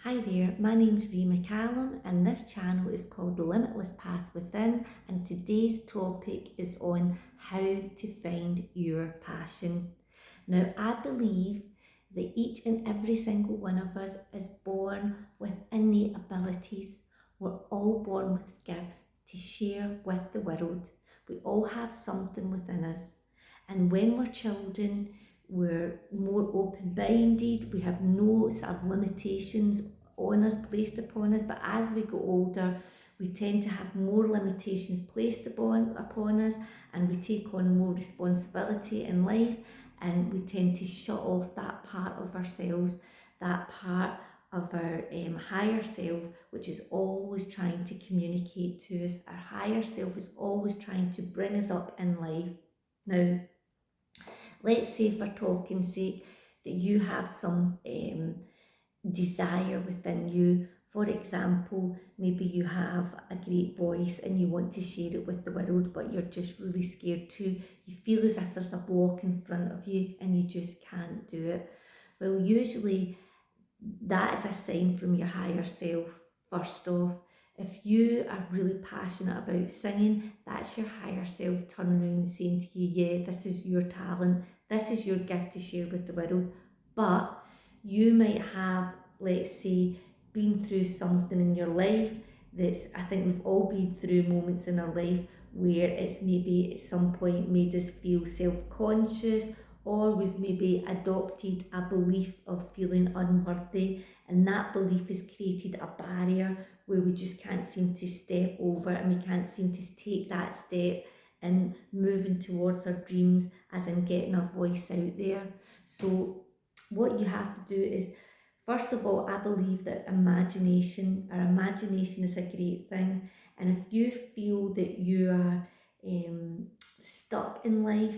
Hi there, my name's McCallum and this channel is called The Limitless Path Within, and today's topic is on how to find your passion. Now, I believe that each and every single one of us is born with innate abilities. We're all born with gifts to share with the world. We all have something within us, and when we're children, we're more open-minded, we have no sort of limitations on us, placed upon us, but as we go older, we tend to have more limitations placed upon us, and we take on more responsibility in life, and we tend to shut off that part of ourselves, that part of our higher self, which is always trying to communicate to us. Our higher self is always trying to bring us up in life. Now, let's say for talking's sake that you have some desire within you. For example, maybe you have a great voice and you want to share it with the world, but you're just really scared to. You feel as if there's a block in front of you and you just can't do it. Well, usually that is a sign from your higher self. First off, if you are really passionate about singing, that's your higher self turning around and saying to you, yeah, this is your talent, this is your gift to share with the world. But you might have, let's say, been through something in your life I think we've all been through moments in our life where it's maybe at some point made us feel self-conscious, or we've maybe adopted a belief of feeling unworthy, and that belief has created a barrier where we just can't seem to step over, and we can't seem to take that step and moving towards our dreams, as in getting our voice out there. So what you have to do is, first of all, I believe that our imagination is a great thing. And if you feel that you are stuck in life,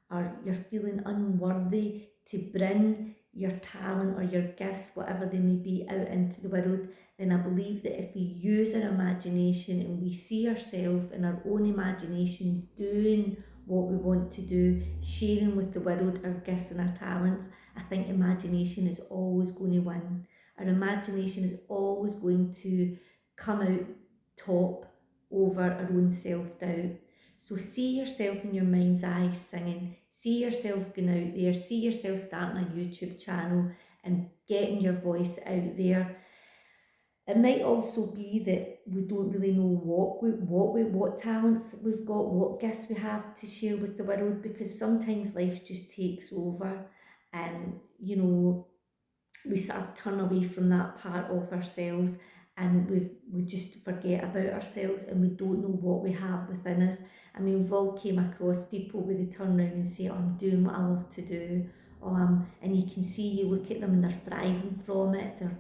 or you're feeling unworthy to bring your talent or your gifts, whatever they may be, out into the world, then I believe that if we use our imagination and we see ourselves in our own imagination doing what we want to do, sharing with the world our gifts and our talents, I think imagination is always going to win. Our imagination is always going to come out top over our own self-doubt. So see yourself in your mind's eye singing, see yourself going out there, see yourself starting a YouTube channel and getting your voice out there. It might also be that we don't really know what talents we've got, what gifts we have to share with the world, because sometimes life just takes over, and we sort of turn away from that part of ourselves, and we just forget about ourselves, and we don't know what we have within us. I mean, we've all came across people where they turn around and say, oh, I'm doing what I love to do, and you can see, you look at them and they're thriving from it, they're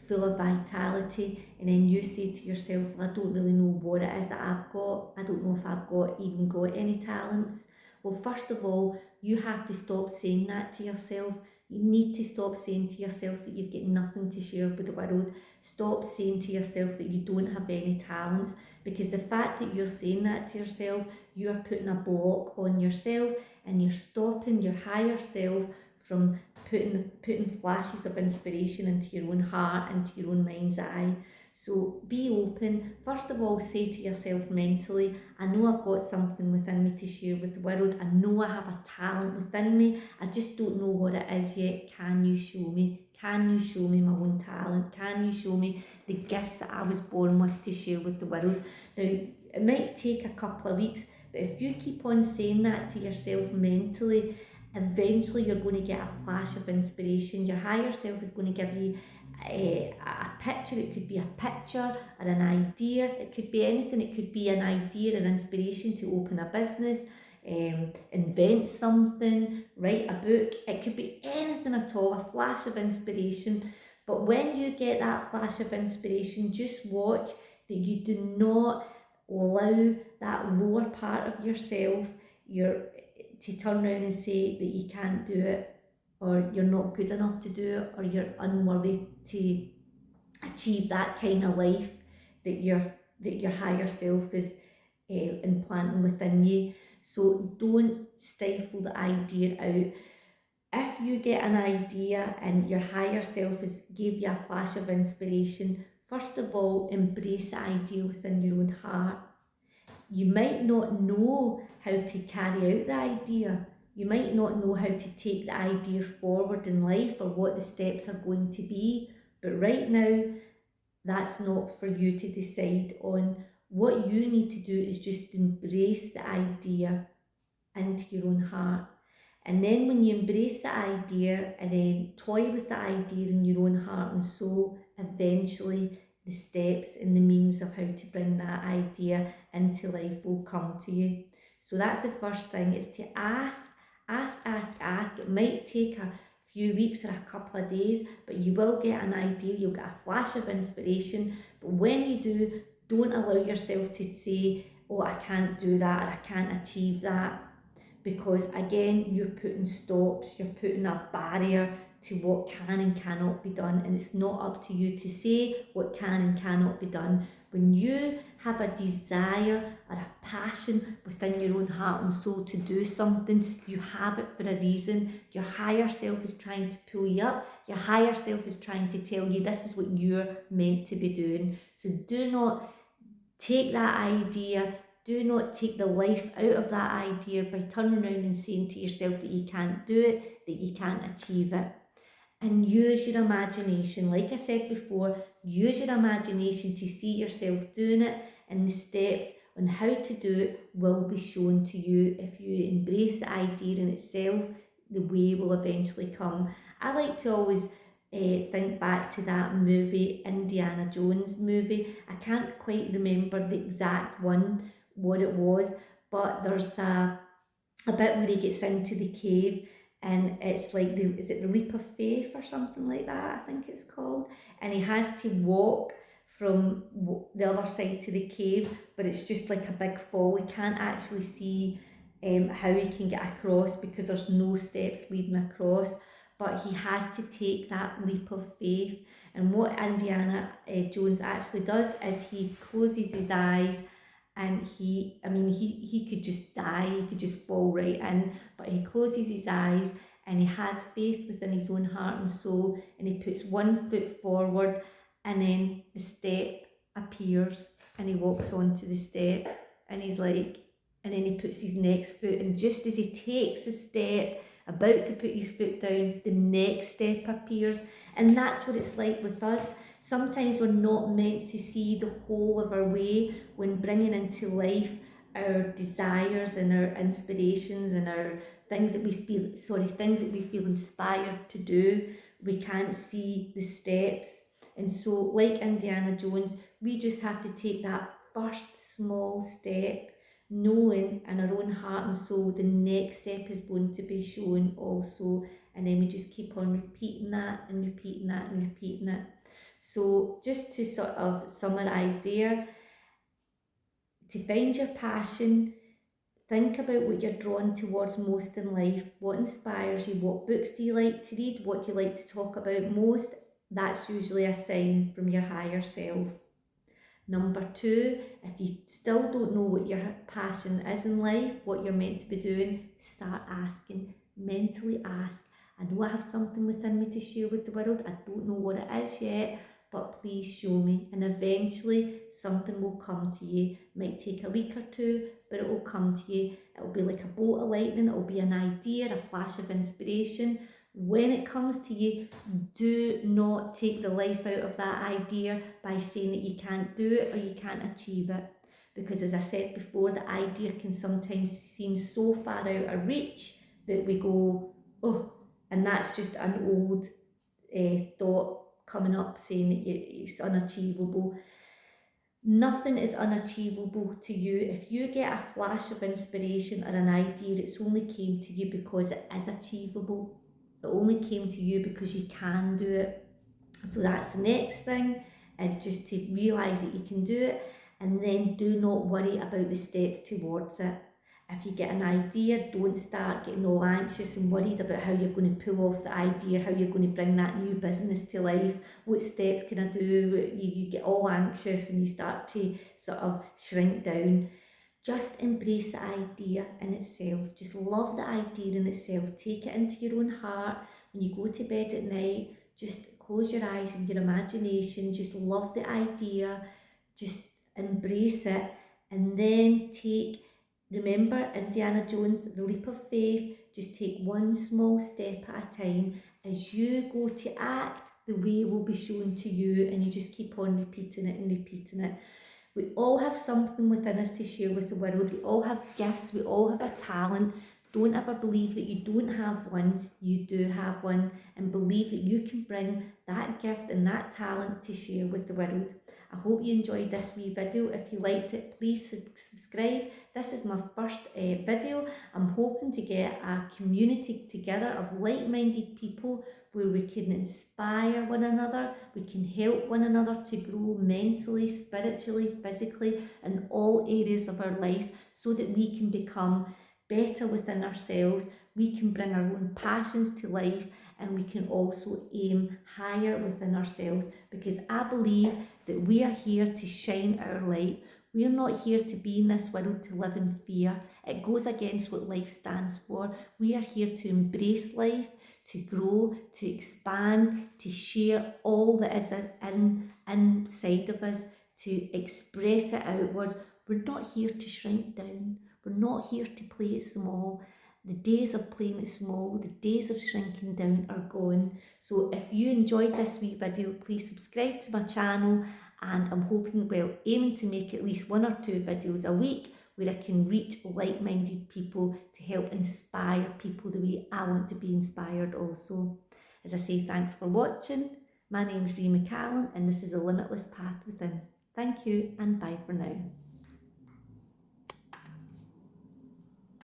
full of vitality, and then you say to yourself, well, I don't really know what it is that I've got, I don't know if I've even got any talents. Well, first of all, you have to stop saying that to yourself. You need to stop saying to yourself that you've got nothing to share with the world. Stop saying to yourself that you don't have any talents, because the fact that you're saying that to yourself, you are putting a block on yourself, and you're stopping your higher self from putting flashes of inspiration into your own heart, into your own mind's eye. So be open. First of all, say to yourself mentally, I know I've got something within me to share with the world. I know I have a talent within me. I just don't know what it is yet. Can you show me? Can you show me my own talent? Can you show me the gifts that I was born with to share with the world? Now, it might take a couple of weeks, but if you keep on saying that to yourself mentally, eventually you're going to get a flash of inspiration. Your higher self is going to give you a picture. It could be a picture or an idea. It could be anything. It could be an idea and inspiration to open a business, invent something, write a book. It could be anything at all, a flash of inspiration. But when you get that flash of inspiration, just watch that you do not allow that lower part of yourself to turn around and say that you can't do it, or you're not good enough to do it, or you're unworthy to achieve that kind of life that your higher self is implanting within you. So don't stifle the idea out. If you get an idea and your higher self gave you a flash of inspiration, first of all, embrace the idea within your own heart. You might not know how to carry out the idea. You might not know how to take the idea forward in life or what the steps are going to be. But right now, that's not for you to decide on. What you need to do is just embrace the idea into your own heart. And then when you embrace the idea and then toy with the idea in your own heart and soul, eventually the steps and the means of how to bring that idea into life will come to you. So that's the first thing, is to ask. It might take a few weeks or a couple of days, but you will get an idea, you'll get a flash of inspiration. But when you do, don't allow yourself to say, oh, I can't do that, or I can't achieve that. Because again, you're putting stops, you're putting a barrier to what can and cannot be done, and it's not up to you to say what can and cannot be done. When you have a desire or a passion within your own heart and soul to do something, you have it for a reason. Your higher self is trying to pull you up. Your higher self is trying to tell you this is what you're meant to be doing. So do not take that idea, do not take the life out of that idea by turning around and saying to yourself that you can't do it, that you can't achieve it. And use your imagination. Like I said before, use your imagination to see yourself doing it, and the steps on how to do it will be shown to you. If you embrace the idea in itself, the way will eventually come. I like to always think back to that movie, Indiana Jones movie. I can't quite remember the exact one, what it was, but there's a bit where he gets into the cave, and it's like is it the leap of faith or something like that, I think it's called, and he has to walk from the other side to the cave, but it's just like a big fall. He can't actually see how he can get across because there's no steps leading across, but he has to take that leap of faith. And what Indiana Jones actually does is he closes his eyes, and he could just die, he could just fall right in, but he closes his eyes and he has faith within his own heart and soul, and he puts one foot forward, and then the step appears and he walks onto the step, and he's like, and then he puts his next foot, and just as he takes the step, about to put his foot down, the next step appears. And that's what it's like with us. Sometimes we're not meant to see the whole of our way when bringing into life our desires and our inspirations and our things that we feel inspired to do. We can't see the steps. And so, like Indiana Jones, we just have to take that first small step, knowing in our own heart and soul the next step is going to be shown also. And then we just keep on repeating that and repeating that and repeating it. So just to sort of summarise there, to find your passion, think about what you're drawn towards most in life, what inspires you, what books do you like to read, what do you like to talk about most. That's usually a sign from your higher self. Number 2, if you still don't know what your passion is in life, what you're meant to be doing, start asking, mentally ask. I know I have something within me to share with the world. I don't know what it is yet, but please show me. And eventually something will come to you. It might take a week or two, but it will come to you. It will be like a bolt of lightning. It will be an idea, a flash of inspiration. When it comes to you, do not take the life out of that idea by saying that you can't do it or you can't achieve it. Because as I said before, the idea can sometimes seem so far out of reach that we go, oh, and that's just an old thought coming up saying that it's unachievable. Nothing is unachievable to you. If you get a flash of inspiration or an idea, it's only came to you because it is achievable. It only came to you because you can do it. So that's the next thing, is just to realise that you can do it, and then do not worry about the steps towards it. If you get an idea, don't start getting all anxious and worried about how you're going to pull off the idea, how you're going to bring that new business to life, what steps can I do. You get all anxious and you start to sort of shrink down. Just embrace the idea in itself. Just love the idea in itself. Take it into your own heart. When you go to bed at night, just close your eyes in your imagination. Just love the idea. Just embrace it. And then remember Indiana Jones, the leap of faith. Just take one small step at a time. As you go to act, the way will be shown to you, and you just keep on repeating it and repeating it. We all have something within us to share with the world. We all have gifts. We all have a talent. Don't ever believe that you don't have one. You do have one, and believe that you can bring that gift and that talent to share with the world. I hope you enjoyed this wee video. If you liked it, please subscribe. This is my first video. I'm hoping to get a community together of like-minded people where we can inspire one another, we can help one another to grow mentally, spiritually, physically, in all areas of our lives, so that we can become better within ourselves, we can bring our own passions to life, and we can also aim higher within ourselves, because I believe that we are here to shine our light. We are not here to be in this world to live in fear. It goes against what life stands for. We are here to embrace life, to grow, to expand, to share all that is inside of us, to express it outwards. We're not here to shrink down. We're not here to play it small. The days of playing it small, the days of shrinking down are gone. So if you enjoyed this wee video, please subscribe to my channel, and I'm hoping, aiming to make at least 1 or 2 videos a week where I can reach like-minded people to help inspire people the way I want to be inspired also. As I say, thanks for watching. My name's McCallum, and this is The Limitless Path Within. Thank you, and bye for now.